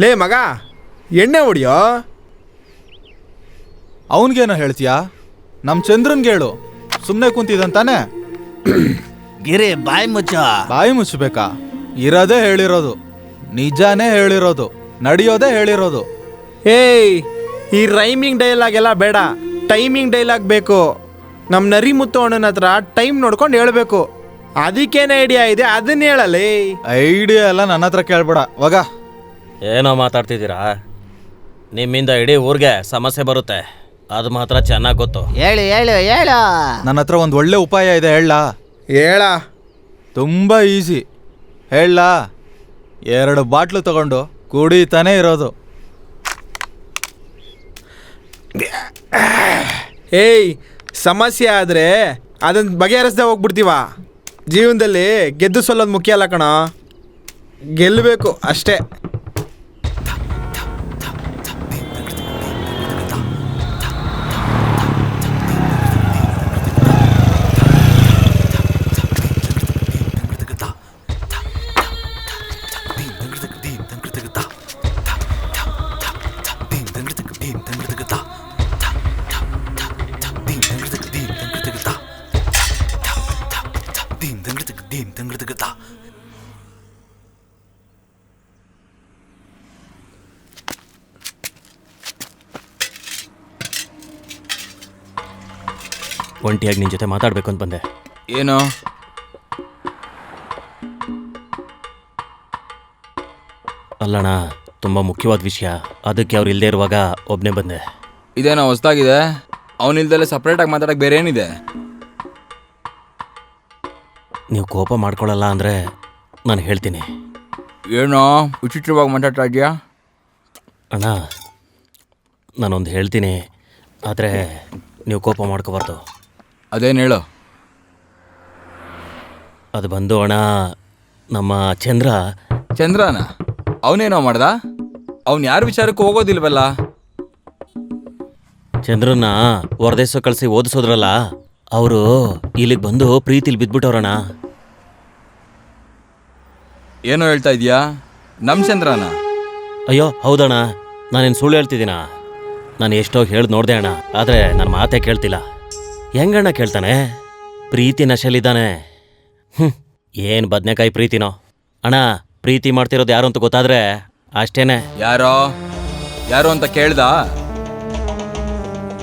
ಲೇ ಮಗ, ಎಣ್ಣೆ ಹೊಡಿಯೋ. ಅವನಿಗೇನೋ ಹೇಳ್ತೀಯಾ? ನಮ್ಮ ಚಂದ್ರನ್ಗೆ ಹೇಳು, ಸುಮ್ಮನೆ ಕುಂತಿದಂತಾನೆ. ಗಿರಿ ಬಾಯಿ ಮುಚ್ಚ. ಬಾಯಿ ಮುಚ್ಚಬೇಕಾ? ಇರೋದೇ ಹೇಳಿರೋದು, ನಿಜಾನೇ ಹೇಳಿರೋದು, ನಡೆಯೋದೇ ಹೇಳಿರೋದು. ಏಯ್, ಈ ರೈಮಿಂಗ್ ಡೈಲಾಗ್ ಎಲ್ಲ ಬೇಡ, ಟೈಮಿಂಗ್ ಡೈಲಾಗ್ ಬೇಕು. ನಮ್ಮ ನರಿಮುತ್ತು ಅಣ್ಣನ ಹತ್ರ ಟೈಮ್ ನೋಡ್ಕೊಂಡು ಹೇಳ್ಬೇಕು. ಅದಕ್ಕೇನು ಐಡಿಯಾ ಇದೆ ಅದನ್ನ ಹೇಳಲಿ. ಐಡಿಯಾ ಎಲ್ಲ ನನ್ನ ಹತ್ರ ಕೇಳ್ಬೇಡ ವಾಗ. ಏನೋ ಮಾತಾಡ್ತಿದ್ದೀರಾ? ನಿಮ್ಮಿಂದ ಇಡೀ ಊರಿಗೆ ಸಮಸ್ಯೆ ಬರುತ್ತೆ, ಅದು ಮಾತ್ರ ಚೆನ್ನಾಗಿ ಗೊತ್ತು. ಹೇಳು ಹೇಳು ಹೇಳು. ನನ್ನ ಹತ್ರ ಒಂದು ಒಳ್ಳೆ ಉಪಾಯ ಇದೆ, ಹೇಳ. ಹೇಳ. ತುಂಬ ಈಸಿ, ಹೇಳ. 2 ಬಾಟ್ಲು ತಗೊಂಡು ಕುಡಿತಾನೆ ಇರೋದು. ಏಯ್, ಸಮಸ್ಯೆ ಆದರೆ ಅದನ್ನು ಬಗೆಹರಿಸ್ದೆ ಹೋಗ್ಬಿಡ್ತೀವ. ಜೀವನದಲ್ಲಿ ಗೆದ್ದು ಸಲ್ಲೋದು ಮುಖ್ಯ ಅಲ್ಲ ಕಣ, ಗೆಲ್ಲಬೇಕು ಅಷ್ಟೇ. ಒಂಟಿಯಾಗಿ ನಿನ್ನ ಜೊತೆ ಮಾತಾಡಬೇಕು ಅಂತ ಬಂದೆ. ಏನು? ಅಲ್ಲಣ್ಣ, ತುಂಬ ಮುಖ್ಯವಾದ ವಿಷಯ, ಅದಕ್ಕೆ ಅವ್ರು ಇಲ್ಲದೆ ಇರುವಾಗ ಒಬ್ಬನೇ ಬಂದೆ. ಇದೇನೋ ಹೊಸ್ದಾಗಿದೆ, ಅವನಿಲ್ದಲ್ಲೇ ಸಪ್ರೇಟಾಗಿ ಮಾತಾಡೋಕೆ ಬೇರೆ ಏನಿದೆ? ನೀವು ಕೋಪ ಮಾಡ್ಕೊಳ್ಳಲ್ಲ ಅಂದರೆ ನಾನು ಹೇಳ್ತೀನಿ. ಏನೋ ವಿಚಿತ್ರವಾಗಿ ಮಾತಾಡ್ತಾ ಇದೆಯಾ? ಅಣ್ಣ, ನಾನೊಂದು ಹೇಳ್ತೀನಿ, ಆದರೆ ನೀವು ಕೋಪ ಮಾಡ್ಕೋಬಾರ್ದು. ಅದೇನು ಹೇಳು? ಅದು ಬಂದು ಅಣ್ಣ, ನಮ್ಮ ಚಂದ್ರನ ಅವನೇನೋ ಮಾಡ್ದ? ಅವ್ನು ಯಾರ ವಿಚಾರಕ್ಕೂ ಹೋಗೋದಿಲ್ವಲ್ಲ? ಚಂದ್ರನ್ನ ಹೊರದೇಶ ಕಳಿಸಿ ಓದಿಸೋದ್ರಲ್ಲ, ಅವರು ಇಲ್ಲಿಗೆ ಬಂದು ಪ್ರೀತಿಲಿ ಬಿದ್ಬಿಟ್ಟವ್ರಣ್ಣ. ಏನೋ ಹೇಳ್ತಾ ಇದೀಯಾ? ನಮ್ಮ ಚಂದ್ರನ? ಅಯ್ಯೋ ಹೌದಣ್ಣ, ನಾನೇನು ಸುಳ್ಳು ಹೇಳ್ತಿದ್ದೀನ? ನಾನು ಎಷ್ಟೋ ಹೇಳಿ ನೋಡಿದೆ ಅಣ್ಣ, ಆದರೆ ನನ್ನ ಮಾತೇ ಕೇಳ್ತಿಲ್ಲ. ಹೆಂಗಣ್ಣ ಕೇಳ್ತಾನೆ? ಪ್ರೀತಿ ನಶೆಲಿದ್ದಾನೆ. ಏನು ಬದನೆಕಾಯಿ ಪ್ರೀತಿನೋ ಅಣ್ಣ. ಪ್ರೀತಿ ಮಾಡ್ತಿರೋದು ಯಾರು ಅಂತ ಗೊತ್ತಾದ್ರೆ ಅಷ್ಟೇನೆ. ಯಾರೋ ಅಂತ ಕೇಳ್ದ?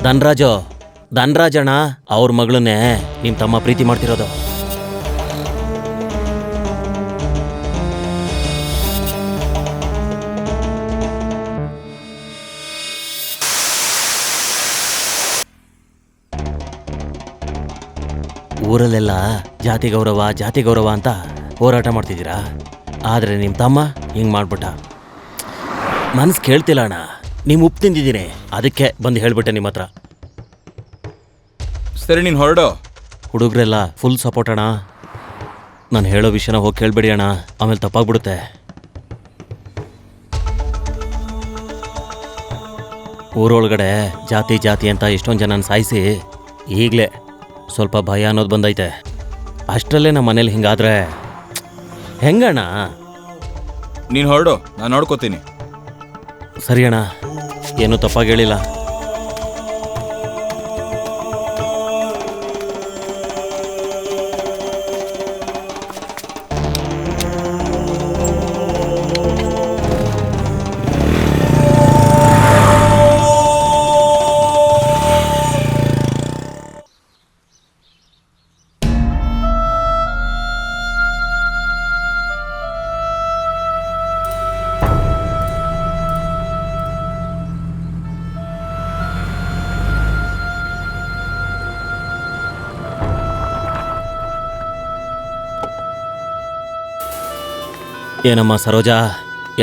ಧನ್ರಾಜ್ ಅಣ್ಣ, ಅವ್ರ ಮಗಳನ್ನೇ ನಿಮ್ಮ ತಮ್ಮ ಪ್ರೀತಿ ಮಾಡ್ತಿರೋದು. ಊರಲ್ಲೆಲ್ಲ ಜಾತಿ ಗೌರವ ಅಂತ ಹೋರಾಟ ಮಾಡ್ತಿದ್ದೀರಾ, ಆದರೆ ನಿಮ್ಮ ತಮ್ಮ ಹಿಂಗೆ ಮಾಡ್ಬಿಟ್ಟ. ಮನಸ್ಸು ಕೇಳ್ತಿಲ್ಲ ಅಣ್ಣ. ನಿಮ್ಮ ಉಪ್ಪು ತಿಂದಿದ್ದೀನಿ, ಅದಕ್ಕೆ ಬಂದು ಹೇಳ್ಬಿಟ್ಟೆ ನಿಮ್ಮ ಹತ್ರ. ಸರಿ, ನೀನು ಹೊರಡು. ಹುಡುಗರೆಲ್ಲ ಫುಲ್ ಸಪೋರ್ಟ್ ಅಣ್ಣ. ನಾನು ಹೇಳೋ ವಿಷಯನ ಹೋಗಿ ಕೇಳ್ಬೇಡಿ ಅಣ್ಣ, ಆಮೇಲೆ ತಪ್ಪಾಗ್ಬಿಡುತ್ತೆ. ಊರೊಳಗಡೆ ಜಾತಿ ಅಂತ ಎಷ್ಟೊಂದು ಜನನ ಸಾಯಿಸಿ ಈಗಲೇ ಸ್ವಲ್ಪ ಭಯ ಅನ್ನೋದು ಬಂದೈತೆ. ಅಷ್ಟರಲ್ಲೇ ನಮ್ಮ ಮನೇಲಿ ಹಿಂಗಾದ್ರೆ ಹೆಂಗಣ್ಣ? ನೀನು ಹೊರಡು, ನಾನು ನೋಡ್ಕೋತೀನಿ. ಸರಿ ಅಣ್ಣ, ಏನೂ ತಪ್ಪಾಗಿ ಹೇಳಿಲ್ಲ. ಏನಮ್ಮ ಸರೋಜಾ,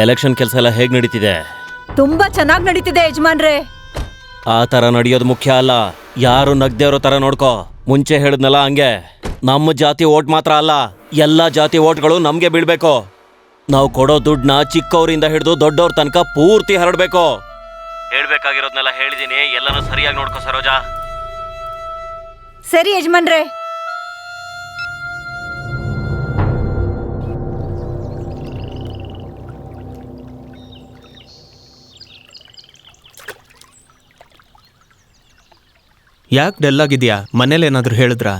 ಎಲೆಕ್ಷನ್ ಕೆಲಸ ಎಲ್ಲ ಹೇಗೆ ನಡೀತಿದೆ? ತುಂಬಾ ಚೆನ್ನಾಗಿ ನಡೀತಿದೆ ಯಜಮಾನ್ರೆ. ಆ ಥರ ನಡೆಯೋದು ಮುಖ್ಯ ಅಲ್ಲ, ಯಾರು ನಗ್ದೇವ್ರೋ ಥರ ನೋಡ್ಕೋ. ಮುಂಚೆ ಹೇಳಿದ್ನಲ್ಲ ಹಂಗೆ, ನಮ್ಮ ಜಾತಿ ಓಟ್ ಮಾತ್ರ ಅಲ್ಲ, ಎಲ್ಲ ಜಾತಿ ಓಟ್ಗಳು ನಮಗೆ ಬೀಳ್ಬೇಕು. ನಾವು ಕೊಡೋ ದುಡ್ಡನ್ನ ಚಿಕ್ಕವರಿಂದ ಹಿಡಿದು ದೊಡ್ಡವ್ರ ತನಕ ಪೂರ್ತಿ ಹರಡಬೇಕು. ಹೇಳ್ಬೇಕಾಗಿರೋದ್ನೆಲ್ಲ ಹೇಳಿದೀನಿ, ಎಲ್ಲನೂ ಸರಿಯಾಗಿ ನೋಡ್ಕೋ ಸರೋಜಾ. ಸರಿ ಯಜಮಾನ್ರೆ. ಯಾಕೆ ಡಲ್ ಆಗಿದ್ಯಾ? ಮನೇಲಿ ಏನಾದರೂ ಹೇಳಿದ್ರಾ?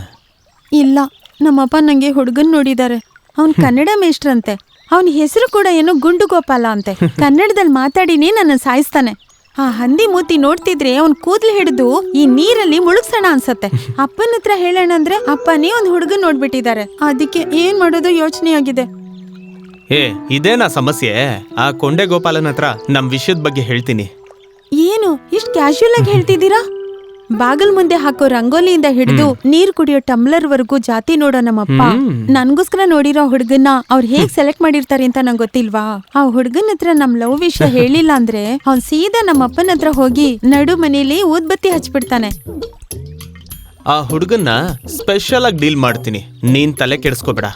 ಇಲ್ಲ, ನಮ್ಮಪ್ಪ ನಂಗೆ ಹುಡುಗನ್ ನೋಡಿದ್ದಾರೆ. ಅವ್ನ್ ಕನ್ನಡ ಮೇಷ್ಟ್ರಂತೆ. ಅವನ ಹೆಸರು ಕೂಡ ಏನೋ ಗುಂಡು ಗೋಪಾಲ ಅಂತೆ. ಕನ್ನಡದಲ್ಲಿ ಮಾತಾಡಿನೇ ನನ್ನ ಸಾಯಿಸ್ತಾನೆ. ಆ ಹಂದಿ ಮೂತಿ ನೋಡ್ತಿದ್ರೆ ಅವ್ನ್ ಕೂದ್ಲು ಹಿಡಿದು ಈ ನೀರಲ್ಲಿ ಮುಳುಗ್ಸೋಣ ಅನ್ಸತ್ತೆ. ಅಪ್ಪನ ಹತ್ರ ಹೇಳೋಣ ಅಂದ್ರೆ ಅಪ್ಪನೇ ಒಂದ್ ಹುಡುಗನ್ ನೋಡ್ಬಿಟ್ಟಿದ್ದಾರೆ. ಅದಕ್ಕೆ ಏನ್ ಮಾಡೋದು ಯೋಚನೆ ಆಗಿದೆ. ಇದೇನಾ ಸಮಸ್ಯೆ? ಆ ಕೊಂಡೆ ಗೋಪಾಲನ ಹತ್ರ ನಮ್ ವಿಷಯದ ಬಗ್ಗೆ ಹೇಳ್ತೀನಿ. ಏನು ಇಷ್ಟ್ ಕ್ಯಾಶುಯಲ್ ಆಗಿ ಹೇಳ್ತಿದ್ದೀರಾ? ಬಾಗಲ್ ಮುಂದೆ ಹಾಕೋ ರಂಗೋಲಿಯಿಂದ ಹಿಡಿದು ನೀರ್ ಕುಡಿಯೋ ಟಮ್ಲರ್ ವರ್ಗೂ ಜಾತಿ ನೋಡೋ ನಮ್ಮಪ್ಪ ನನ್ಗೋಸ್ಕರ ನೋಡಿರೋ ಹುಡುಗನ್ನ ಅವ್ರು ಹೇಗ್ ಸೆಲೆಕ್ಟ್ ಮಾಡಿರ್ತಾರೆ ಅಂತ ನಂಗೆ ಗೊತ್ತಿಲ್ವಾ? ಆ ಹುಡುಗನ ಹತ್ರ ನಮ್ ಲವ್ ವಿಷಯ ಹೇಳಿಲ್ಲ ಅಂದ್ರೆ ಅವ್ನ್ ಸೀದಾ ನಮ್ಮಪ್ಪನ ಹತ್ರ ಹೋಗಿ ನಡು ಮನೇಲಿ ಊದ್ಬತ್ತಿ ಹಚ್ಬಿಡ್ತಾನೆ. ಆ ಹುಡುಗನ್ನ ಸ್ಪೆಷಲ್ ಆಗಿ ಡೀಲ್ ಮಾಡ್ತೀನಿ, ನೀನ್ ತಲೆ ಕೆಡಿಸ್ಕೋಬೇಡ.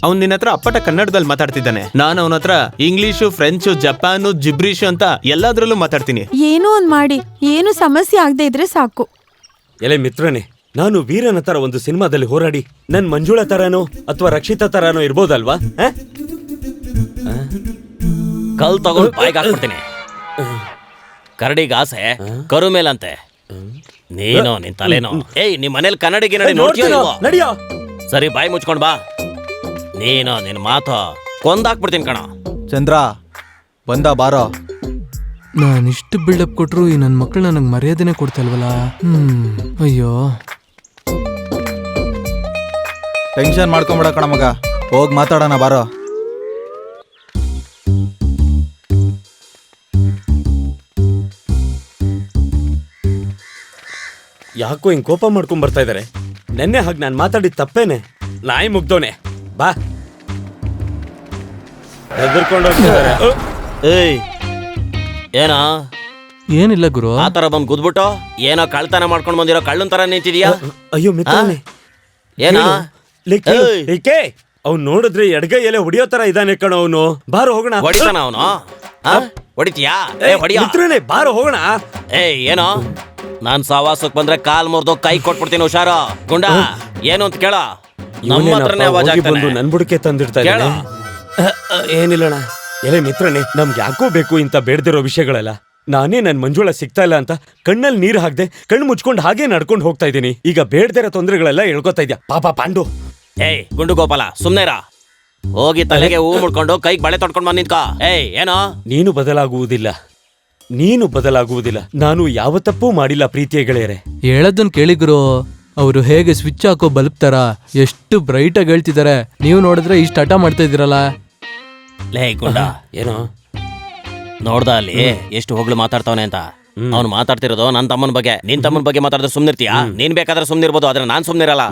ಅವ್ನ್ ನಿನ್ನ ಹತ್ರ ಅಪ್ಪಟ ಕನ್ನಡದಲ್ಲಿ ಮಾತಾಡ್ತಿದ್ದಾನೆ. ನಾನು ಅವನ ಹತ್ರ ಇಂಗ್ಲಿಷು, ಫ್ರೆಂಚು, ಜಪಾನು, ಜಿಬ್ರಿಷು ಅಂತ ಎಲ್ಲಾದ್ರಲ್ಲೂ ಮಾತಾಡ್ತೀನಿ. ಏನೋ ಒಂದ್ ಮಾಡಿ, ಏನು ಸಮಸ್ಯೆ ಆಗದೆ ಇದ್ರೆ ಸಾಕು. ಎಲೆ ಮಿತ್ರನೇ, ನಾನು ವೀರನ ತರ ಒಂದು ಸಿನಿಮಾದಲ್ಲಿ ಹೋರಾಡಿ ನನ್ ಮಂಜುಳಾ ತರಾನೋ ಅಥವಾ ರಕ್ಷಿತಾ ತರಾನೋ ಇರ್ಬೋದಲ್ವಾ? ಕಲ್ ತಗೊಂಡು ಬಾಯ್ಗೆ ಹಾಕ್ಬಿಡ್ತೀನಿ. ಕರಡಿಗೆ ಆಸೆ ಕರು ಮೇಲಂತೆ. ನೀನು ನಿನ್ ತಲೆನೋ. ಏಯ್, ನಿಮ್ ಮನೇಲಿ ಕನ್ನಡಿಗೆ ನಡಿಯೋ. ಸರಿ, ಬಾಯಿ ಮುಚ್ಕೊಂಡ್ ಬಾ. ನೀನು ನಿನ್ ಮಾತು ಕೊಂದಾಕ್ಬಿಡ್ತೀನಿ ಕಣ. ಚಂದ್ರ ಬಂದ ಬಾರೋ. ನಾನಿಷ್ಟು ಬಿಲ್ಡಪ್ ಕೊಟ್ರು ಈ ನನ್ನ ಮಕ್ಕಳು ನನಗೆ ಮರ್ಯಾದೆನೆ ಕೊಡ್ತಲ್ವಲ್ಲ. ಅಯ್ಯೋ, ಟೆನ್ಷನ್ ಮಾಡ್ಕೊಂಬಿಡ ಕಣ ಮಗ, ಹೋಗಿ ಮಾತಾಡೋಣ ಬಾರೋ. ಯಾಕೋ ಹಿಂಗ್ ಕೋಪ ಮಾಡ್ಕೊಂಡ್ ಬರ್ತಾ ಇದಾರೆ? ನೆನ್ನೆ ಹಾಗೆ ನಾನು ಮಾತಾಡಿದ ತಪ್ಪೇನೆ? ನಾಯಿ ಮುಗ್ದೋನೆ ಬಾ. ಹೆದರ್ಕೊಂಡು ಹೋಗ್ತಿದಾರೆ. ಏಯ್, ಏನೋ ಏನಿಲ್ಲ ಗುರು. ಆ ತರ ಬಂದ್ ಗುದ್ಬಿಟ್ಟು ಏನೋ ಕಳ್ತನ ಮಾಡ್ಕೊಂಡ್ ಬಂದಿರೋ ಕಳ್ಳನ್ ತರ ನಿಂತಿದ್ಯಾ? ಅಯ್ಯೋ ಮಿತ್ರನೇ, ಏನೋ ಅವ್ನು ನೋಡಿದ್ರೆ ಎಡಗೈ ಎಲೆ ಹೊಡಿಯೋ ತರ ಇದಾನೆ ಕಣ ಅವನು. ಬಾರೋ ಹೋಗೋಣ. ಹೊಡಿತಾನ ಅವನು? ಹೊಡಿತೀಯಾ? ಮಿತ್ರನೇ ಬಾರೋ ಹೋಗೋಣ. ಏಯ್, ಏನೋ ನಾನ್ ಸವಾಸಕ್ ಬಂದ್ರೆ ಕಾಲ್ ಮುರ್ದು ಕೈ ಕೊಟ್ಬಿಡ್ತೀನಿ. ಹುಷಾರು ಗುಂಡ. ಏನು ಅಂತ ಕೇಳ. ನಮ್ಮ ಹತ್ರನೇ ಆವಾಜ್ ಬಂದು ನನ್ ಬುಡಕ್ಕೆ ತಂದಿಡ್ತಾ ಇದ್ದಾನೆ. ಏನಿಲ್ಲಣ್ಣ. ಎಲೆ ಮಿತ್ರನೇ, ನಮ್ಗೆ ಯಾಕೋ ಬೇಕು ಇಂತ ಬೇಡದಿರೋ ವಿಷಯಗಳೆಲ್ಲ. ನಾನೇ ನನ್ ಮಂಜುಳಾ ಸಿಗ್ತಾ ಇಲ್ಲ ಅಂತ ಕಣ್ಣಲ್ಲಿ ನೀರ್ ಹಾಕ್ದೆ ಕಣ್ಣು ಮುಚ್ಕೊಂಡು ಹಾಗೆ ನಡ್ಕೊಂಡು ಹೋಗ್ತಾ ಇದ್ದೀನಿ. ಈಗ ಬೇಡದಿರೋ ತೊಂದರೆಗಳೆಲ್ಲ ಹೇಳ್ಕೊತಾ ಇದ್ಯಾ ಪಾಪ ಪಾಂಡು. ಏಯ್ ಗುಂಡು ಗೋಪಾಲ, ಸುಮ್ನೆರಾ. ಹೋಗಿ ತಲೆಗೆ ಹೂ ಮುಡ್ಕೊಂಡು ಕೈಗೆ ಬಳೆ ತೊಡ್ಕೊಂಡ್ ಬಂದ್ ನಿಂತ್ಕೋ. ಏಯ್, ಏನೋ ನೀನು ಬದಲಾಗುವುದಿಲ್ಲ, ನೀನು ಬದಲಾಗುವುದಿಲ್ಲ. ನಾನು ಯಾವ ತಪ್ಪೂ ಮಾಡಿಲ್ಲ ಪ್ರೀತಿಯ ಗೆಳೆಯರೆ. ಹೇಳೋದನ್ನ ಕೇಳಿ ಗುರು. ಅವರು ಹೇಗೆ ಸ್ವಿಚ್ ಹಾಕೋ ಬಲ್ಬ್ ತರ ಎಷ್ಟು ಬ್ರೈಟ್ ಆಗಿ ಹೇಳ್ತಿದ್ದಾರೆ. ನೀವು ನೋಡಿದ್ರೆ ಇಷ್ಟು ಹಠ ಮಾಡ್ತಾ ಇದ್ದೀರಲ್ಲ. ಲೇ ಗುಂಡ, ಏನೋ ನೋಡ್ದ ಅಲ್ಲಿ ಎಷ್ಟು ಹೋಗ್ಲು ಮಾತಾಡ್ತಾವನೆ ಅಂತ. ಅವ್ನು ಮಾತಾಡ್ತಿರೋದು ನನ್ ತಮ್ಮನ ಬಗ್ಗೆ. ನಿನ್ ತಮ್ಮನ ಬಗ್ಗೆ ಮಾತಾಡಿದ್ರೆ ಸುಮ್ನಿರ್ತೀಯಾ? ನೀನ್ ಬೇಕಾದ್ರೆ ಸುಮ್ನಿರ್ಬೋದು, ಆದ್ರೆ ನಾನ್ ಸುಮ್ನಿರಲ್ಲ.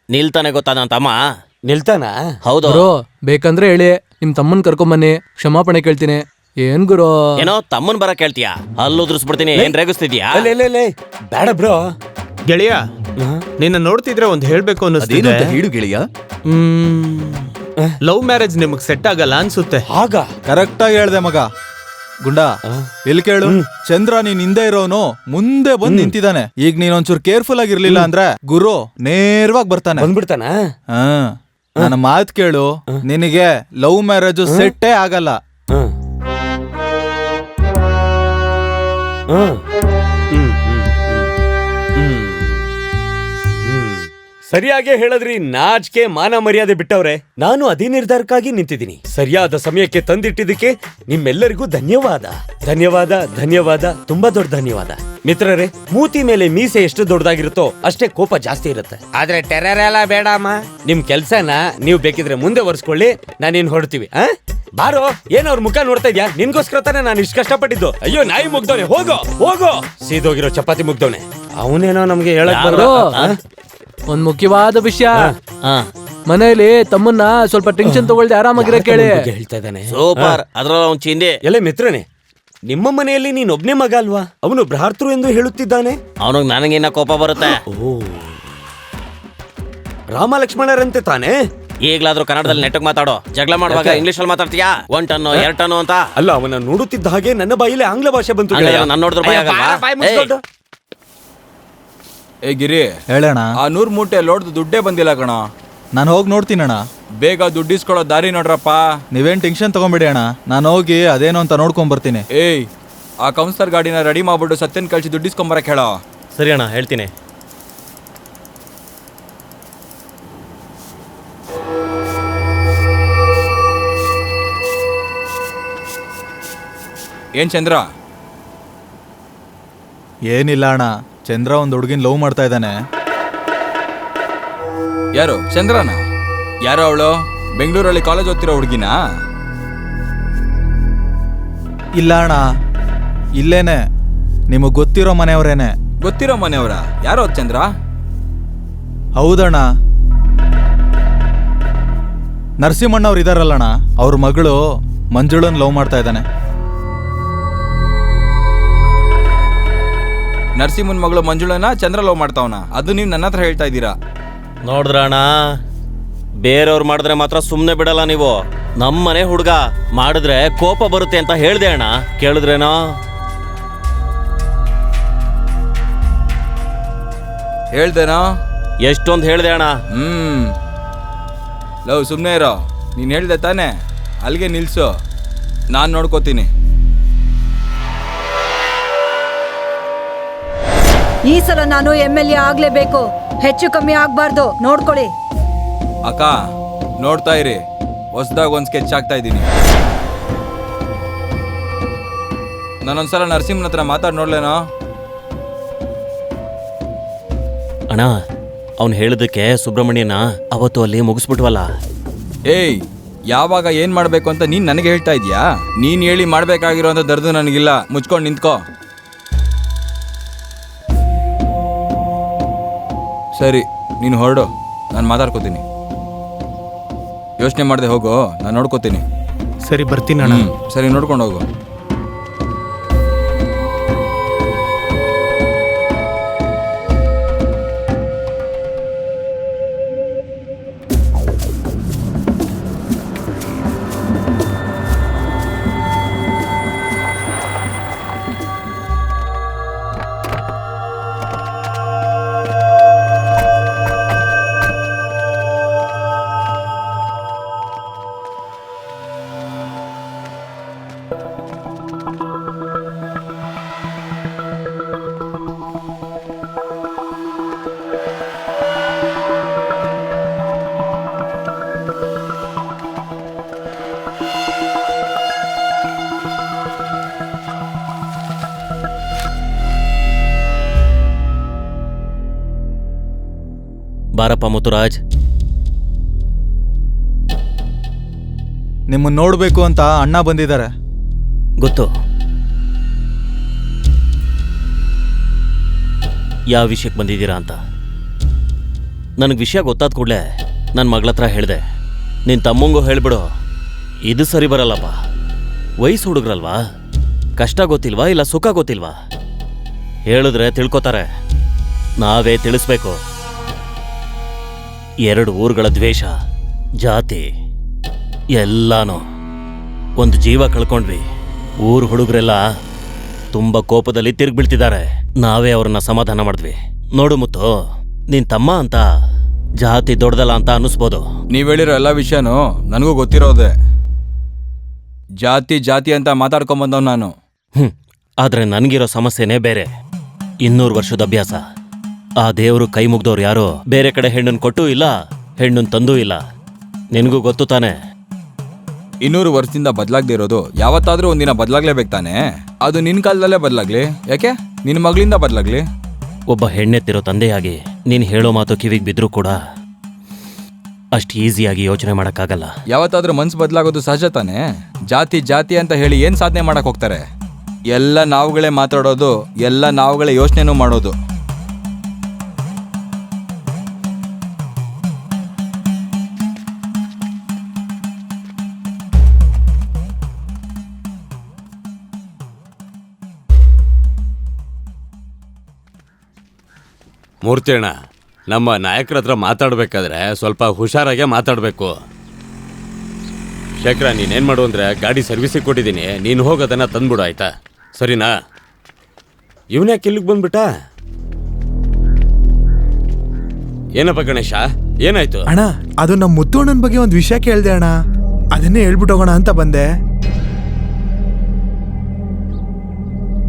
ನಿಲ್ತಾನೆ ಗೊತ್ತಾ ನನ್ ತಮ್ಮ? ನಿಲ್ತಾನ? ಹೌದು ಗುರು, ಬೇಕಂದ್ರೆ ಹೇಳಿ, ನಿಮ್ ತಮ್ಮನ್ ಕರ್ಕೊಂಬನ್ನಿ, ಕ್ಷಮಾಪಣೆ ಕೇಳ್ತೀನಿ. ಏನ್ ಗುರು? ಏನೋ ತಮ್ಮನ್ ಬರ ಕೇಳ್ತೀಯಾ? ಹಲ್ಲು ಉದುರಿಸ್ಬಿಡ್ತೀನಿ. ಏನ್ ರೇಗಿಸ್ತಿದ್ಯಾ? ಬೇಡ ಬ್ರೋ. ಗೆಳೆಯ, ನಿನ್ನ ನೋಡ್ತಿದ್ರೆ ಒಂದ್ ಹೇಳ್ಬೇಕು ಅನ್ನಿಸ್ತಿದೆ. ಹೇಳು ಗೆಳೆಯ. ಲವ್ ಮ್ಯಾರೇಜ್ ನಿಮಗ್ ಸೆಟ್ ಆಗಲ್ಲ ಅನ್ಸುತ್ತೆ. ಆಗ ಕರೆಕ್ಟ್ ಆಗಿ ಹೇಳ್ದೆ ಮಗ. ಗುಂಡ ಇಲ್ಲಿ ಕೇಳು, ಚಂದ್ರ ನೀನ್ ಹಿಂದೆ ಇರೋನು ಮುಂದೆ ಬಂದ್ ನಿಂತಿದ್ದಾನೆ. ಈಗ ನೀನ್ ಒಂಚೂರು ಕೇರ್ಫುಲ್ ಆಗಿರ್ಲಿಲ್ಲ ಅಂದ್ರೆ ಗುರು ನೇರವಾಗಿ ಬರ್ತಾನೆ. ಬಂದ್ಬಿಡ್ತಾನ? ನನ್ನ ಮಾತ್ ಕೇಳು, ನಿನಗೆ ಲವ್ ಮ್ಯಾರೇಜ್ ಸೆಟ್ಟೇ ಆಗಲ್ಲ. ಸರಿಯಾಗಿ ಹೇಳಿದ್ರಿ. ನಾಚಿಕೆ ಮಾನ ಮರ್ಯಾದೆ ಬಿಟ್ಟವ್ರೆ. ನಾನು ಅದೇ ನಿರ್ಧಾರಕ್ಕಾಗಿ ನಿಂತಿದ್ದೀನಿ. ಸರಿಯಾದ ಸಮಯಕ್ಕೆ ತಂದಿಟ್ಟಿದ್ದಕ್ಕೆ ನಿಮ್ಮೆಲ್ಲರಿಗೂ ಧನ್ಯವಾದ. ಧನ್ಯವಾದ, ಧನ್ಯವಾದ, ತುಂಬಾ ದೊಡ್ಡ ಧನ್ಯವಾದ. ಮಿತ್ರರೇ, ಮೂತಿ ಮೇಲೆ ಮೀಸೆ ಎಷ್ಟು ದೊಡ್ಡದಾಗಿರುತ್ತೋ ಅಷ್ಟೇ ಕೋಪ ಜಾಸ್ತಿ ಇರುತ್ತೆ. ಆದ್ರೆ ಟೆರರ್ ಎಲ್ಲ ಬೇಡಮ್ಮ. ನಿಮ್ ಕೆಲ್ಸನ ನೀವು ಬೇಕಿದ್ರೆ ಮುಂದೆ ಒರೆಸ್ಕೊಳ್ಳಿ, ನಾನೇನ್ ಹೊರಡ್ತೀವಿ. ಬಾರೋ. ಏನ್ ಅವ್ರ ಮುಖ ನೋಡ್ತಾ ಇದ್ಯಾ? ನಿನ್ಗೋಸ್ಕರ ತಾನೆ ನಾನು ಇಷ್ಟು ಕಷ್ಟಪಟ್ಟಿದ್ದು. ಅಯ್ಯೋ ನಾಯಿ ಮುಗ್ದವನೆ, ಹೋಗೋ ಹೋಗೋ. ಸೀದೋಗಿರೋ ಚಪಾತಿ ಮುಗ್ದವನೆ. ಅವನೇನೋ ನಮ್ಗೆ ಹೇಳಕ್ ಬರೋ. ಒಂದ್ ಮುಖ್ಯವಾದ ವಿಷಯ. ಮನೆಯಲ್ಲಿ ತಮ್ಮನ್ನ ಸ್ವಲ್ಪ ಟೆನ್ಷನ್ ತಗೊಳ್ದೆ ಆರಾಮಾಗಿರ ಕೇಳಿ. ಹೇಳ್ತಾ ಇದ್ದಾನೆ. ಸೂಪರ್. ಅದ್ರಲ್ಲಿ ಅವ್ನ್ ಚಿಂದಿ. ಎಲ್ಲ ಮಿತ್ರನೇ, ನಿಮ್ಮ ಮನೆಯಲ್ಲಿ ನೀನೊಬ್ನೇ ಮಗ ಅಲ್ವಾ? ಅವನು ಭ್ರಾತೃ ಎಂದು ಹೇಳುತ್ತಿದ್ದಾನೆ. ಅವನಿಗೆ ನನಗಿನ್ನ ಕೋಪ ಬರುತ್ತೆ. ರಾಮ ಲಕ್ಷ್ಮಣರಂತೆ ತಾನೆ? ಈಗ್ಲಾದ್ರೂ ಕನ್ನಡದಲ್ಲಿ ನೆಟ್ಟಗ್ ಮಾತಾಡೋ. ಜಗಳ ಮಾಡುವಾಗ ಇಂಗ್ಲಿಷ್ ಅಲ್ಲಿ ಮಾತಾಡ್ತೀಯಾ? 1 ಟನ್ನು 2 ಟನ್ನು ಅಂತ. ಅಲ್ಲ, ಅವನ ನೋಡುತ್ತಿದ್ದ ಹಾಗೆ ನನ್ನ ಬಾಯಿಲೆ ಆಂಗ್ಲ ಭಾಷೆ ಬಂತು. ನಾನು ನೋಡಿದ್ರೆ ಭಯ ಆಗಲ್ವಾ? ಏ ಗಿರಿ, ಹೇಳೋಣ. ಆ 100 ಮೂಟೆ ಲೋಡ್ದು ದುಡ್ಡೇ ಬಂದಿಲ್ಲ ಕಣ. ನಾನು ಹೋಗಿ ನೋಡ್ತೀನಣ್ಣ. ಬೇಗ ದುಡ್ಡಿಸ್ಕೊಳ್ಳೋ ದಾರಿ ನೋಡ್ರಪ್ಪ. ನೀವೇನ್ ಟೆನ್ಷನ್ ತಗೊಂಬಿಡಿ ಅಣ್ಣ, ನಾನು ಹೋಗಿ ಅದೇನೋ ಅಂತ ನೋಡ್ಕೊಂಡ್ ಬರ್ತೀನಿ. ಏಯ್, ಆ ಕೌನ್ಸರ್ ಗಾಡಿನ ರೆಡಿ ಮಾಡ್ಬಿಟ್ಟು ಸತ್ಯನ್ ಕಳ್ಸಿ ದುಡ್ಡಿಸ್ಕೊಂಬರಕ್ ಹೇಳೋ. ಸರಿ ಅಣ್ಣ, ಹೇಳ್ತೀನಿ. ಏನ್ ಚಂದ್ರ? ಏನಿಲ್ಲ ಅಣ್ಣ, ಚಂದ್ರ ಒಂದ್ ಹುಡುಗಿನ ಲವ್ ಮಾಡ್ತಾ ಇದ್ದಾನೆ. ಯಾರು? ಚಂದ್ರನ? ಯಾರೋ ಅವಳು? ಬೆಂಗಳೂರಲ್ಲಿ ಕಾಲೇಜ್ ಓದ್ತಿರೋ ಹುಡುಗಿನಾ? ಇಲ್ಲ ಅಣ್ಣ, ಇಲ್ಲೇನೆ, ನಿಮಗ್ ಗೊತ್ತಿರೋ ಮನೆಯವ್ರೇನೆ. ಗೊತ್ತಿರೋ ಮನೆಯವರ? ಯಾರೋ ಚಂದ್ರ? ಹೌದಣ್ಣ, ನರಸಿಂಹಣ್ಣವ್ರು ಇದಾರಲ್ಲಣ್ಣ, ಅವ್ರ ಮಗಳು ಮಂಜುಳನ್ ಲವ್ ಮಾಡ್ತಾ ಇದ್ದಾನೆ. ನರಸಿಂಹನ್ ಮಗಳು ಮಂಜುಳನ ಚಂದ್ರ ಲವ್ ಮಾಡ್ತಾವನ? ಅದು ನೀವು ನನ್ನ ಹತ್ರ ಹೇಳ್ತಾ ಇದ್ದೀರಾ? ನೋಡಿದ್ರಣ್ಣ, ಬೇರೆಯವ್ರು ಮಾಡಿದ್ರೆ ಮಾತ್ರ ಸುಮ್ಮನೆ ಬಿಡಲ್ಲ ನೀವು. ನಮ್ಮನೆ ಹುಡುಗ ಮಾಡಿದ್ರೆ ಕೋಪ ಬರುತ್ತೆ ಅಂತ ಹೇಳ್ದೆ ಅಣ್ಣ, ಕೇಳಿದ್ರೇನೋ? ಹೇಳ್ದೇನೋ? ಎಷ್ಟೊಂದು ಹೇಳ್ದೆ ಅಣ್ಣ. ಲವ್ ಸುಮ್ಮನೆ ಇರೋ. ನೀನು ಹೇಳ್ದೆ ತಾನೆ, ಅಲ್ಲಿಗೆ ನಿಲ್ಸು, ನಾನು ನೋಡ್ಕೋತೀನಿ. ಈ ಸಲ ನಾನು MLA ಆಗ್ಲೇಬೇಕು, ಹೆಚ್ಚು ಕಮ್ಮಿ ಆಗ್ಬಾರ್ದು, ನೋಡ್ಕೊಳ್ಳಿ. ಅಕ್ಕ ನೋಡ್ತಾ ಇರಿ, ಹೊಸ್ದಾಗ ಒಂದು ಸ್ಕೆಚ್ ಆಗ್ತಾ ಇದ್ದೀನಿ. ನಾನೊಂದ್ಸಲ ನರಸಿಂಹನ ಹತ್ರ ಮಾತಾಡಿ ನೋಡ್ಲೇನೋ? ಅಣ್ಣ, ಅವ್ನು ಹೇಳಿದಕ್ಕೆ ಸುಬ್ರಹ್ಮಣ್ಯನ ಅವತ್ತು ಅಲ್ಲಿ ಮುಗಿಸ್ಬಿಟ್ವಲ್ಲ. ಏಯ್, ಯಾವಾಗ ಏನ್ ಮಾಡ್ಬೇಕು ಅಂತ ನೀನ್ ನನಗೆ ಹೇಳ್ತಾ ಇದೀಯಾ? ನೀನ್ ಹೇಳಿ ಮಾಡ್ಬೇಕಾಗಿರೋಂಥ ದರ್ದು ನನಗಿಲ್ಲ. ಮುಚ್ಕೊಂಡು ನಿಂತ್ಕೋ. ಸರಿ, ನೀನು ಹೊರಡು, ನಾನು ಮಾತಾಡ್ಕೋತೀನಿ. ಯೋಚನೆ ಮಾಡದೆ ಹೋಗು, ನಾನು ನೋಡ್ಕೋತೀನಿ. ಸರಿ, ಬರ್ತೀನಿ ಅಣ್ಣ. ಸರಿ, ನೋಡ್ಕೊಂಡು ಹೋಗು. ಬಾರಪ್ಪ ಮುತ್ತುರಾಜ್. ನಿಮ್ಮನ್ನ ನೋಡ್ಬೇಕು ಅಂತ ಅಣ್ಣ ಬಂದಿದ್ದಾರೆ. ಗೊತ್ತು, ಯಾವ ವಿಷಯಕ್ಕೆ ಬಂದಿದ್ದೀರಾ ಅಂತ. ನನಗೆ ವಿಷಯ ಗೊತ್ತಾದ ಕೂಡಲೇ ನನ್ನ ಮಗಳ ಹತ್ರ ಹೇಳಿದೆ, ನಿನ್ನ ತಮ್ಮಂಗೂ ಹೇಳ್ಬಿಡು. ಇದು ಸರಿ ಬರಲ್ಲಪ್ಪ, ವಯಸ್ಸು ಹುಡುಗ್ರಲ್ವಾ, ಕಷ್ಟ ಗೊತ್ತಿಲ್ವಾ ಇಲ್ಲ ಸುಖ ಗೊತ್ತಿಲ್ವಾ? ಹೇಳಿದ್ರೆ ತಿಳ್ಕೊತಾರೆ, ನಾವೇ ತಿಳಿಸ್ಬೇಕು. 2 ಊರುಗಳ ದ್ವೇಷ, ಜಾತಿ ಎಲ್ಲಾನು, ಒಂದು ಜೀವ ಕಳ್ಕೊಂಡ್ವಿ. ಊರು ಹುಡುಗರೆಲ್ಲ ತುಂಬ ಕೋಪದಲ್ಲಿ ತಿರುಗ್ಬೀಳ್ತಿದ್ದಾರೆ. ನಾವೇ ಅವ್ರನ್ನ ಸಮಾಧಾನ ಮಾಡಿದ್ವಿ. ನೋಡು ಮುತ್ತು, ನಿನ್ ತಮ್ಮ ಅಂತ ಜಾತಿ ದೊಡ್ಡದಲ್ಲ ಅಂತ ಅನ್ನಿಸ್ಬೋದು. ನೀವು ಹೇಳಿರೋ ಎಲ್ಲ ವಿಷಯನೂ ನನಗೂ ಗೊತ್ತಿರೋದೆ. ಜಾತಿ ಜಾತಿ ಅಂತ ಮಾತಾಡ್ಕೊಂಬಂದವ್ ನಾನು. ಆದ್ರೆ ನನಗಿರೋ ಸಮಸ್ಯೆನೇ ಬೇರೆ. 200 ವರ್ಷದ ಅಭ್ಯಾಸ. ಆ ದೇವರು ಕೈ ಮುಗ್ದವ್ರು ಯಾರೋ ಬೇರೆ ಕಡೆ ಹೆಣ್ಣನ್ನು ಕೊಟ್ಟೂ ಇಲ್ಲ, ಹೆಣ್ಣನ್ನು ತಂದೂ ಇಲ್ಲ. ನಿನಗೂ ಗೊತ್ತು ತಾನೆ. 200 ವರ್ಷದಿಂದ ಬದಲಾಗದೇ ಇರೋದು ಯಾವತ್ತಾದ್ರೂ ಒಂದಿನ ಬದಲಾಗ್ಲೇಬೇಕು ತಾನೆ. ಅದು ನಿನ್ನ ಕಾಲದಲ್ಲೇ ಬದಲಾಗ್ಲಿ, ಯಾಕೆ? ನಿನ್ನ ಮಗಳಿಂದ ಬದಲಾಗ್ಲಿ. ಒಬ್ಬ ಹೆಣ್ಣೆತ್ತಿರೋ ತಂದೆಯಾಗಿ ನೀನು ಹೇಳೋ ಮಾತು ಕಿವಿಗೆ ಬಿದ್ರೂ ಕೂಡ ಅಷ್ಟು ಈಸಿಯಾಗಿ ಯೋಚನೆ ಮಾಡೋಕ್ಕಾಗಲ್ಲ. ಯಾವತ್ತಾದ್ರೂ ಮನ್ಸು ಬದಲಾಗೋದು ಸಹಜ ತಾನೆ. ಜಾತಿ ಜಾತಿ ಅಂತ ಹೇಳಿ ಏನು ಸಾಧನೆ ಮಾಡಕ್ ಹೋಗ್ತಾರೆ? ಎಲ್ಲ ನಾವುಗಳೇ ಮಾತಾಡೋದು, ಎಲ್ಲ ನಾವುಗಳೇ ಯೋಚನೆನೂ ಮಾಡೋದು. ಮೂರ್ತಿ ಅಣ್ಣ, ನಮ್ಮ ನಾಯಕರ ಹತ್ರ ಮಾತಾಡ್ಬೇಕಾದ್ರೆ ಸ್ವಲ್ಪ ಹುಷಾರಾಗೆ ಮಾತಾಡಬೇಕು. ಶೇಖರ, ನೀನೇನು ಮಾಡು ಅಂದರೆ ಗಾಡಿ ಸರ್ವಿಸಿಗೆ ಕೊಟ್ಟಿದ್ದೀನಿ, ನೀನು ಹೋಗೋದನ್ನ ತಂದ್ಬಿಡು, ಆಯ್ತಾ? ಸರಿನಾ? ಇವನ್ಯಾಕೆ ಇಲ್ಲಿಗೆ ಬಂದ್ಬಿಟ್ಟ? ಏನಪ್ಪ ಗಣೇಶ, ಏನಾಯ್ತು? ಅಣ್ಣ, ಅದು ನಮ್ಮ ಮುತ್ತು ಅಣ್ಣನ ಬಗ್ಗೆ ಒಂದು ವಿಷಯ ಕೇಳಿದೆ ಅಣ್ಣ, ಅದನ್ನೇ ಹೇಳ್ಬಿಟ್ಟು ಹೋಗೋಣ ಅಂತ ಬಂದೆ.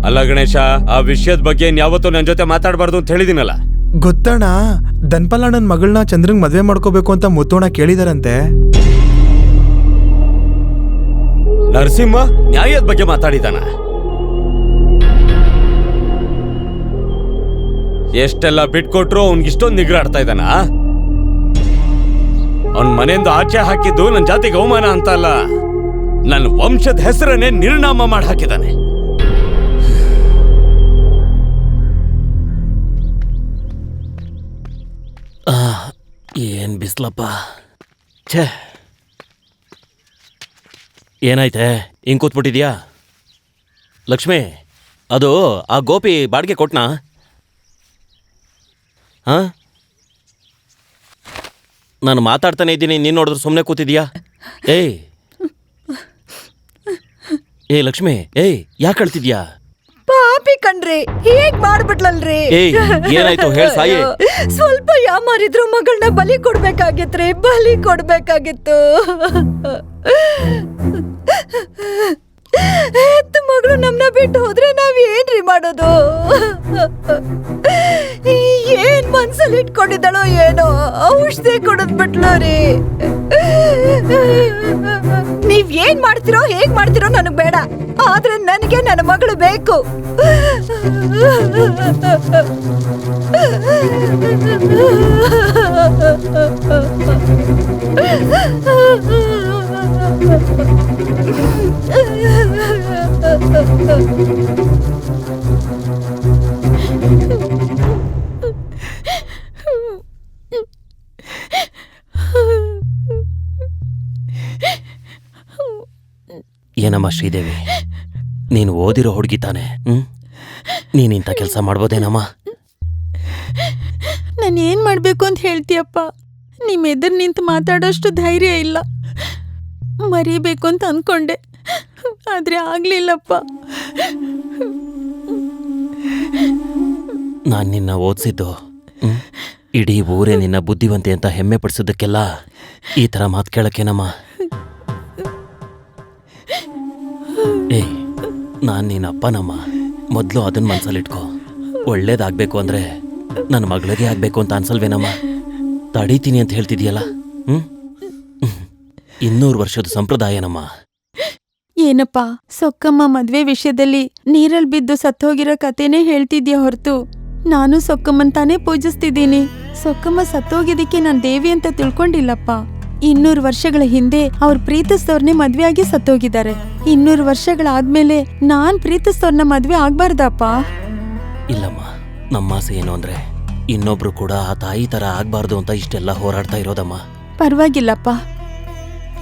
ಅಲ್ಲ ಗಣೇಶ, ಆ ವಿಷಯದ ಬಗ್ಗೆ ಯಾವತ್ತೂ ನನ್ನ ಜೊತೆ ಮಾತಾಡಬಾರ್ದು ಅಂತ ಹೇಳಿದಿನಲ್ಲ. ಗೊತ್ತಣ್ಣ, ಧನ್ಪಾಲ್ ಅಣ್ಣನ ಮಗಳನ್ನ ಚಂದ್ರಂಗ್ ಮದ್ವೆ ಮಾಡ್ಕೋಬೇಕು ಅಂತ ಮುತ್ತೋಣ ಕೇಳಿದಾರಂತೆ. ನರಸಿಂಹ ನ್ಯಾಯದ ಬಗ್ಗೆ ಮಾತಾಡಿದಾನ. ಎಷ್ಟೆಲ್ಲ ಬಿಟ್ಕೊಟ್ರು ಅವ್ನಿಗಿಷ್ಟೊಂದು ನಿಗ್ರಾಡ್ತಾ ಇದ್ದಾನ. ಅವನ್ ಮನೆಯಿಂದ ಆಚೆ ಹಾಕಿದ್ದು ನನ್ನ ಜಾತಿಗೆ ಅವಮಾನ ಅಂತ ಅಲ್ಲ, ನನ್ನ ವಂಶದ ಹೆಸರನ್ನೇ ನಿರ್ನಾಮ ಮಾಡಿ ಹಾಕಿದ್ದಾನೆ. ಏನ್ ಬಿಸ್ಲಪ್ಪ. ಛೇ, ಏನಾಯ್ತೆ ಹಿಂಗ್ ಕೂತ್ಬಿಟ್ಟಿದ್ಯಾ? ಲಕ್ಷ್ಮಿ, ಅದು ಆ ಗೋಪಿ ಬಾಡಿಗೆ ಕೊಟ್ನಾ? ಹಾ, ನಾನು ಮಾತಾಡ್ತಾನೆ ಇದ್ದೀನಿ, ನೀನು ನೋಡಿದ್ರೆ ಸುಮ್ಮನೆ ಕೂತಿದ್ಯಾ? ಏಯ್ ಲಕ್ಷ್ಮಿ, ಯಾಕೆ ಅಳ್ತಿದ್ಯಾ? ಪಾಪಿ ಕಣ್ರಿ, ಹೇಗ್ ಮಾಡ್ಬಿಟ್ಲಲ್ರಿ. ಏನಾಯ್ತು ಹೇಳ ಸಾಯಿ. ಸ್ವಲ್ಪ ಯಾಮಾರಿದ್ರು ಮಗಳನ್ನ ಬಲಿ ಕೊಡ್ಬೇಕಾಗಿತ್ರಿ, ಬಲಿ ಕೊಡ್ಬೇಕಾಗಿತ್ತು. ಹೆತ್ತ ಮಗಳು ನಮ್ನ ಬಿಟ್ಟು ಹೋದ್ರೆ ನಾವ್ ಏನ್ರಿ ಮಾಡೋದು? ಏನ್ ಮನ್ಸಲ್ಲಿ ಇಟ್ಕೊಂಡಿದ್ದಾಳೋ ಏನೋ, ಔಷಧಿ ಕೊಡದ್ಬಿಟ್ಲು ರೀ. ನೀವ್ ಏನ್ ಮಾಡ್ತಿರೋ ಹೇಗ್ ಮಾಡ್ತಿರೋ ನನಗ್ ಬೇಡ, ಆದ್ರೆ ನನಗೆ ನನ್ನ ಮಗಳು ಬೇಕು. ಏನಮ್ಮ ಶ್ರೀದೇವಿ, ನೀನು ಓದಿರೋ ಹುಡುಗಿ ತಾನೆ? ನೀನಿಂಥ ಕೆಲಸ ಮಾಡ್ಬೋದೇನಮ್ಮ? ನಾನು ಏನ್ ಮಾಡ್ಬೇಕು ಅಂತ ಹೇಳ್ತೀಯಪ್ಪ? ನಿಮ್ ಎದುರು ನಿಂತು ಮಾತಾಡೋಷ್ಟು ಧೈರ್ಯ ಇಲ್ಲ. ಮರಿಬೇಕು ಅಂತ ಅನ್ಕೊಂಡೆ, ಆದ್ರೆ ಆಗ್ಲಿಲ್ಲಪ್ಪ. ನಾನು ನಿನ್ನ ಓದಿಸಿದ್ದು ಇಡೀ ಊರೇ ನಿನ್ನ ಬುದ್ಧಿವಂತೆ ಅಂತ ಹೆಮ್ಮೆ ಪಡಿಸೋದಕ್ಕೆಲ್ಲ ಈ ಥರ ಮಾತು ಕೇಳಕ್ಕೇನಮ್ಮ? ನಾನು ನಿನ್ನ ಅಪ್ಪನಮ್ಮ, ಮೊದಲು ಅದನ್ನ ಮನಸ್ಸಲ್ಲಿಟ್ಕೋ. ಒಳ್ಳೇದಾಗಬೇಕು ಅಂದರೆ ನನ್ನ ಮಗಳಿಗೆ ಆಗಬೇಕು ಅಂತ ಅನ್ಸಲ್ವೇನಮ್ಮ? ತಡೀತೀನಿ ಅಂತ ಹೇಳ್ತಿದ್ಯಲ್ಲ, 200 ವರ್ಷದ ಸಂಪ್ರದಾಯನಮ್ಮ. ಏನಪ್ಪ, ಸೊಕ್ಕಮ್ಮ ಮದ್ವೆ ವಿಷಯದಲ್ಲಿ ನೀರಲ್ಲಿ ಬಿದ್ದು ಸತ್ತೋಗಿರೋ ಕಥೆನೇ ಹೇಳ್ತಿದ್ಯಾ ಹೊರತು ನಾನು ಸೊಕ್ಕಮ್ಮನ್ ತಾನೇ ಪೂಜಿಸ್ತಿದ್ದೀನಿ. ಸೊಕ್ಕಮ್ಮ ಸತ್ತೋಗಿದ್ದಕ್ಕೆ ನಾನು ದೇವಿ ಅಂತ ತಿಳ್ಕೊಂಡಿಲ್ಲಪ್ಪ. 200 ವರ್ಷಗಳ ಹಿಂದೆ ಅವ್ರು ಪ್ರೀತಿಸಿದವ್ರನ್ನೇ ಮದ್ವೆ ಆಗಿ ಸತ್ತೋಗಿದ್ದಾರೆ. 200 ವರ್ಷಗಳಾದ್ಮೇಲೆ ನಾನ್ ಪ್ರೀತಿಸಿದವ್ರನ್ನ ಮದ್ವೆ ಆಗ್ಬಾರ್ದಪ್ಪ? ಇಲ್ಲಮ್ಮ, ನಮ್ಮ ಆಸೆ ಏನು ಅಂದ್ರೆ ಇನ್ನೊಬ್ರು ಕೂಡ ಆ ತಾಯಿ ತರ ಆಗ್ಬಾರ್ದು ಅಂತ ಇಷ್ಟೆಲ್ಲ ಹೋರಾಡ್ತಾ ಇರೋದಮ್ಮ. ಪರವಾಗಿಲ್ಲಪ್ಪ,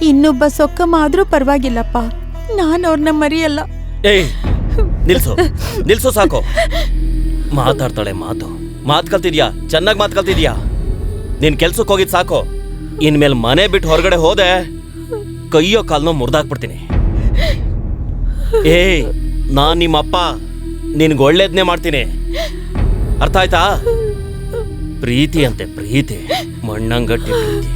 ಇನ್ನೊಬ್ಬ ಸೊಕ್ಕಮ್ಮ ಆದ್ರೂ ಪರವಾಗಿಲ್ಲಪ್ಪ, ನಾನು ಅವ್ರನ್ನ ಮರಿಯಲ್ಲ. ನಿಲ್ಸು ಸಾಕು. ಮಾತಾಡ್ತಾಳೆ, ಮಾತು ಕಲ್ತಿದ್ಯಾ, ಚೆನ್ನಾಗಿ ಮಾತು ಕಲ್ತಿದ್ಯಾ. ನಿನ್ ಕೆಲ್ಸಕ್ಕೆ ಹೋಗಿದ್ ಸಾಕು. ಇನ್ಮೇಲೆ ಮನೆ ಬಿಟ್ಟು ಹೊರಗಡೆ ಹೋದೆ ಕೈಯೋ ಕಾಲ್ನೋ ಮುರಿದಾಕ್ಬಿಡ್ತೀನಿ. ನಾನ್ ನಿಮ್ಮಪ್ಪ, ನಿನ್ಗೆ ಒಳ್ಳೇದ್ನೇ ಮಾಡ್ತೀನಿ, ಅರ್ಥ ಆಯ್ತಾ? ಪ್ರೀತಿ ಅಂತೆ ಪ್ರೀತಿ, ಮಣ್ಣಂಗಟ್ಟಿ ಪ್ರೀತಿ.